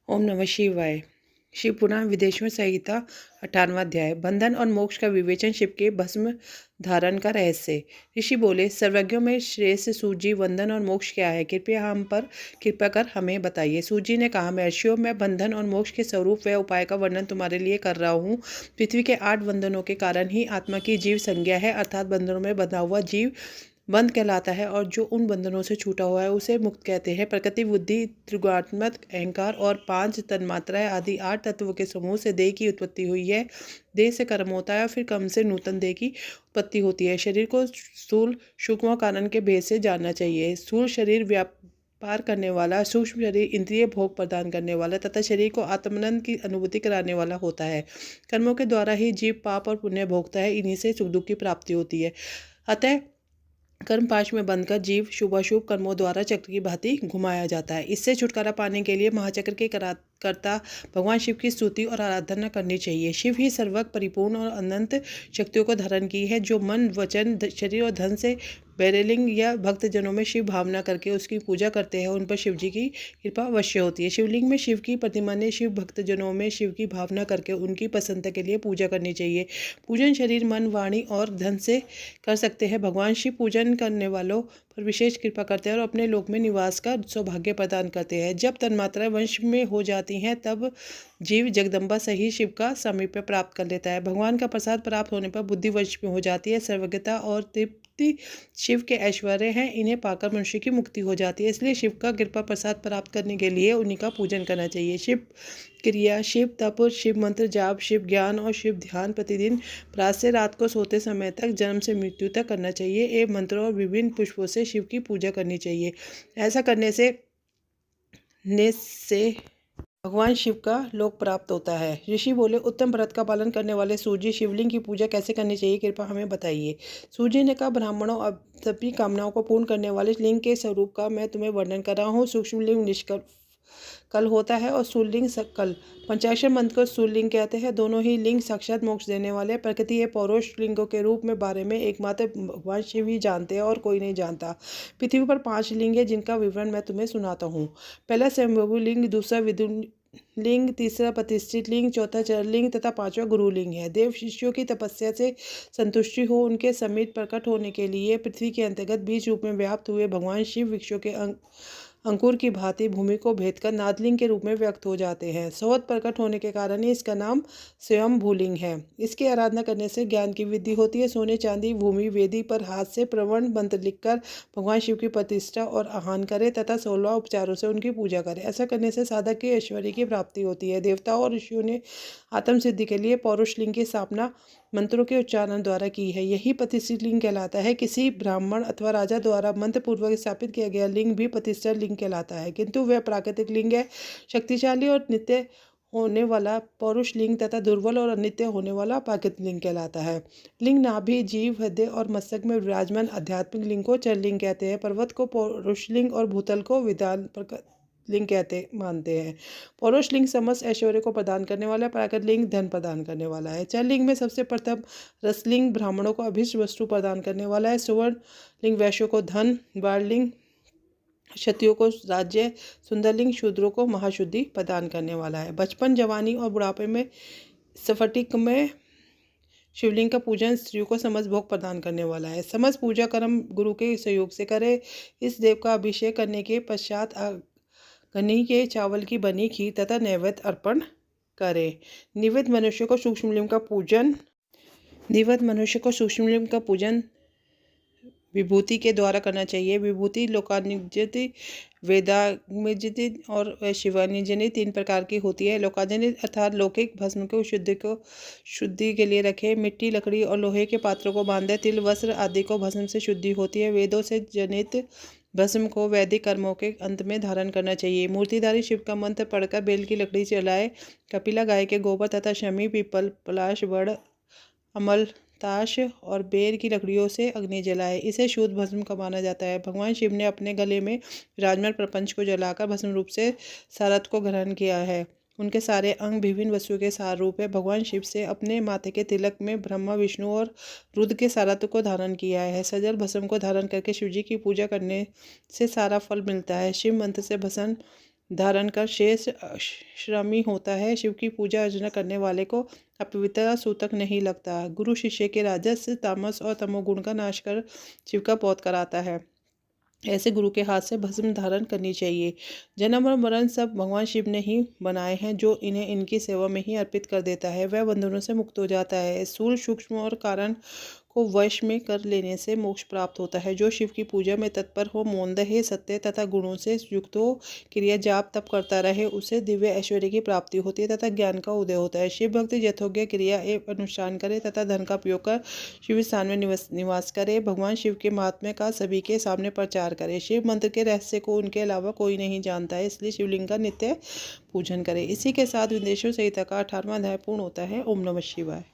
ओम नमः शिवाय। शिव पुराण विदेशों संहिता 58वां अध्याय। बंधन और मोक्ष का विवेचन। शिव के भस्म धारण का रहस्य। ऋषि बोले, सर्वज्ञों में श्रेष्ठ सूजी, बंधन और मोक्ष क्या है? कृपया हम पर कृपा कर हमें बताइए। सूजी ने कहा, महर्षियों, मैं बंधन और मोक्ष के स्वरूप व उपाय का वर्णन तुम्हारे लिए कर रहा हूँ। पृथ्वी के 8 बंधनों के कारण ही आत्मा की जीव संज्ञा है, अर्थात बंधनों में बंधा हुआ जीव बंध कहलाता है, और जो उन बंधनों से छूटा हुआ है उसे मुक्त कहते हैं। प्रकृति, बुद्धि, त्रिगुणात्मक अहंकार और 5 तन्मात्राएं आदि 8 तत्वों के समूह से देह की उत्पत्ति हुई है। देह से कर्म होता है और फिर कर्म से नूतन देह की उत्पत्ति होती है। शरीर को स्थूल सूक्ष्म कारण के भेद से जानना चाहिए। स्थूल शरीर व्यापार करने वाला, सूक्ष्म शरीर इंद्रिय भोग प्रदान करने वाला तथा शरीर को आत्मानंद की अनुभूति कराने वाला होता है। कर्मों के द्वारा ही जीव पाप और पुण्य भोगता है, इन्हीं से सुख दुख की प्राप्ति होती है। अतः कर्म पाश में बंधकर जीव शुभाशुभ कर्मों द्वारा चक्र की भांति घुमाया जाता है। इससे छुटकारा पाने के लिए महाचक्र के कर्ता भगवान शिव की स्तुति और आराधना करनी चाहिए। शिव ही सर्वक परिपूर्ण और अनंत शक्तियों को धारण की है। जो मन, वचन, शरीर और धन से बैरलिंग या भक्तजनों में शिव भावना करके उसकी पूजा करते हैं, उन पर शिव जी की कृपा अवश्य होती है। शिवलिंग में शिव की प्रतिमा ने शिव भक्तजनों में शिव की भावना करके उनकी प्रसन्नता के लिए पूजा करनी चाहिए। पूजन शरीर, मन, वाणी और धन से कर सकते हैं। भगवान शिव पूजन करने वालों पर विशेष कृपा करते हैं और अपने लोक में निवास का सौभाग्य प्रदान करते हैं। जब तन्मात्राएं वंश में हो जाती हैं तब जीव जगदम्बा सही शिव का सामीप्य प्राप्त कर लेता है। भगवान का प्रसाद प्राप्त होने पर बुद्धि वंश में हो जाती है। सर्वज्ञता और तृप्ति शिव के ऐश्वर्य हैं, इन्हें पाकर मनुष्य की मुक्ति हो जाती है। इसलिए शिव का कृपा प्रसाद प्राप्त करने के लिए उन्हीं का पूजन करना चाहिए। शिव क्रिया, शिव तप, शिव मंत्र जाप, शिव ज्ञान और शिव ध्यान प्रतिदिन प्रातः से रात को सोते समय तक, जन्म से मृत्यु तक करना चाहिए। एवं मंत्रों और विभिन्न पुष्पों से शिव की पूजा करनी चाहिए। ऐसा करने से भगवान शिव का लोक प्राप्त होता है। ऋषि बोले, उत्तम व्रत का पालन करने वाले सूर्य शिवलिंग की पूजा कैसे करनी चाहिए? कृपया हमें बताइए। सूर्य ने कहा, ब्राह्मणों अब सभी कामनाओं को पूर्ण करने वाले लिंग के स्वरूप का मैं तुम्हें वर्णन कर रहा हूँ। सूक्ष्म लिंग निष्कल कल होता है और स्थूललिंग सकल। पंचाक्षर मंत्र को स्थूललिंग कहते हैं। दोनों ही लिंग साक्षात मोक्ष देने वाले प्रकृति है। पौरुष लिंगों के रूप में बारे में एकमात्र भगवान शिव ही जानते हैं और कोई नहीं जानता। पृथ्वी पर 5 लिंग है जिनका विवरण मैं तुम्हें सुनाता हूँ। पहला स्वयंभू लिंग, दूसरा विदुर लिंग, तीसरा प्रतिष्ठित लिंग, चौथा चर लिंग तथा 5वां गुरु लिंग है। देव शिष्यों की तपस्या से संतुष्टि हो उनके समीप प्रकट होने के लिए पृथ्वी के अंतर्गत बीज रूप में व्याप्त हुए भगवान शिव वृक्षों के अंकुर की भांति भूमि को भेद कर नादलिंग के रूप में व्यक्त हो जाते हैं। स्वत प्रकट होने के कारण ही इसका नाम स्वयं भूलिंग है। इसकी आराधना करने से ज्ञान की वृद्धि होती है। सोने, चांदी, भूमि, वेदी पर हाथ से प्रवण मंत्र लिखकर भगवान शिव की प्रतिष्ठा और आह्वान करे तथा 16 उपचारों से उनकी पूजा करे। ऐसा करने से साधक के ऐश्वर्य की प्राप्ति होती है। देवताओं और ऋषियों ने आत्म सिद्धि के लिए पौरुष लिंग की स्थापना मंत्रों के उच्चारण द्वारा की है। यही प्रतिष्ठित लिंग कहलाता है। किसी ब्राह्मण अथवा राजा द्वारा मंत्र पूर्वक स्थापित किया गया लिंग भी प्रतिष्ठित लिंग कहलाता है, किंतु वह प्राकृतिक लिंग है। शक्तिशाली और नित्य होने वाला पौरुष लिंग तथा दुर्बल और अनित्य होने वाला प्राकृतिक लिंग कहलाता है। लिंग नाभि, जीव, हृदय और मस्तक में विराजमान आध्यात्मिक लिंग को चर लिंग कहते हैं। पर्वत को पौरुष लिंग और भूतल को विदान लिंग मानते हैं। पौरुष लिंग समस्त ऐश्वर्य को प्रदान करने वाला, प्राकृत लिंग धन प्रदान करने वाला है। चर लिंग में सबसे प्रथम रसलिंग ब्राह्मणों को अभिष्ट वस्तु प्रदान करने वाला है। सुवर्ण लिंग वैश्यों को धन, बाणलिंग क्षत्रियों को राज्य, सुंदरलिंग शूद्रों को महाशुद्धि प्रदान करने वाला है। बचपन, जवानी और बुढ़ापे में स्फटिक में शिवलिंग का पूजन स्त्रियों को समस्त भोग प्रदान करने वाला है। समस्त पूजा कर्म गुरु के सहयोग से करे। इस देव का अभिषेक करने के पश्चात गन्नी के चावल की बनी खीर तथा नैवेद्य अर्पण करें। निवृत्त मनुष्य को सूक्ष्मलिंग का पूजन विभूति के द्वारा करना चाहिए। विभूति लोकानिजति, वेदांगजनित और शिवानिजनित 3 प्रकार की होती है। लोकाजनित अर्थात लौकिक भस्म को शुद्धि के लिए रखे। मिट्टी, लकड़ी और लोहे के पात्रों को बांधे। तिल, वस्त्र आदि को भस्म से शुद्धि होती है। वेदों से जनित भस्म को वैदिक कर्मों के अंत में धारण करना चाहिए। मूर्तिधारी शिव का मंत्र पढ़कर बेल की लकड़ी जलाए। कपिला गाय के गोबर तथा शमी, पीपल, पलाश, वड़, अमल, ताश और बेर की लकड़ियों से अग्नि जलाए। इसे शुद्ध भस्म का माना जाता है। भगवान शिव ने अपने गले में विराजमान प्रपंच को जलाकर भस्म रूप से सारथ को ग्रहण किया है। उनके सारे अंग विभिन्न वस्तुओं के सार रूप है। भगवान शिव से अपने माथे के तिलक में ब्रह्मा, विष्णु और रुद्र के सारथ्य को धारण किया है। सजल भस्म को धारण करके शिव जी की पूजा करने से सारा फल मिलता है। शिव मंत्र से भस्म धारण कर शेष श्रमी होता है। शिव की पूजा अर्चना करने वाले को अपवित्रता सूतक नहीं लगता। गुरु शिष्य के राजस, तामस और तमोगुण का नाश कर शिव का पौध कराता है। ऐसे गुरु के हाथ से भस्म धारण करनी चाहिए। जन्म और मरण सब भगवान शिव ने ही बनाए हैं। जो इन्हें इनकी सेवा में ही अर्पित कर देता है वह बंधनों से मुक्त हो जाता है। स्थूल, सूक्ष्म और कारण को वश में कर लेने से मोक्ष प्राप्त होता है। जो शिव की पूजा में तत्पर हो, मौनदेह, सत्य तथा गुणों से युक्त हो, क्रिया जाप तप करता रहे, उसे दिव्य ऐश्वर्य की प्राप्ति होती है तथा ज्ञान का उदय होता है। शिव भक्ति यथोग्य क्रिया एवं अनुष्ठान करे तथा धन का उपयोग कर शिव स्थान में निवास करे। भगवान शिव के महात्म्य का सभी के सामने प्रचार करे। शिव मंत्र के रहस्य को उनके अलावा कोई नहीं जानता है, इसलिए शिवलिंग का नित्य पूजन करे। इसी के साथ विदेशों संहिता का 18वां अध्याय पूर्ण होता है। ओम नमः शिवाय।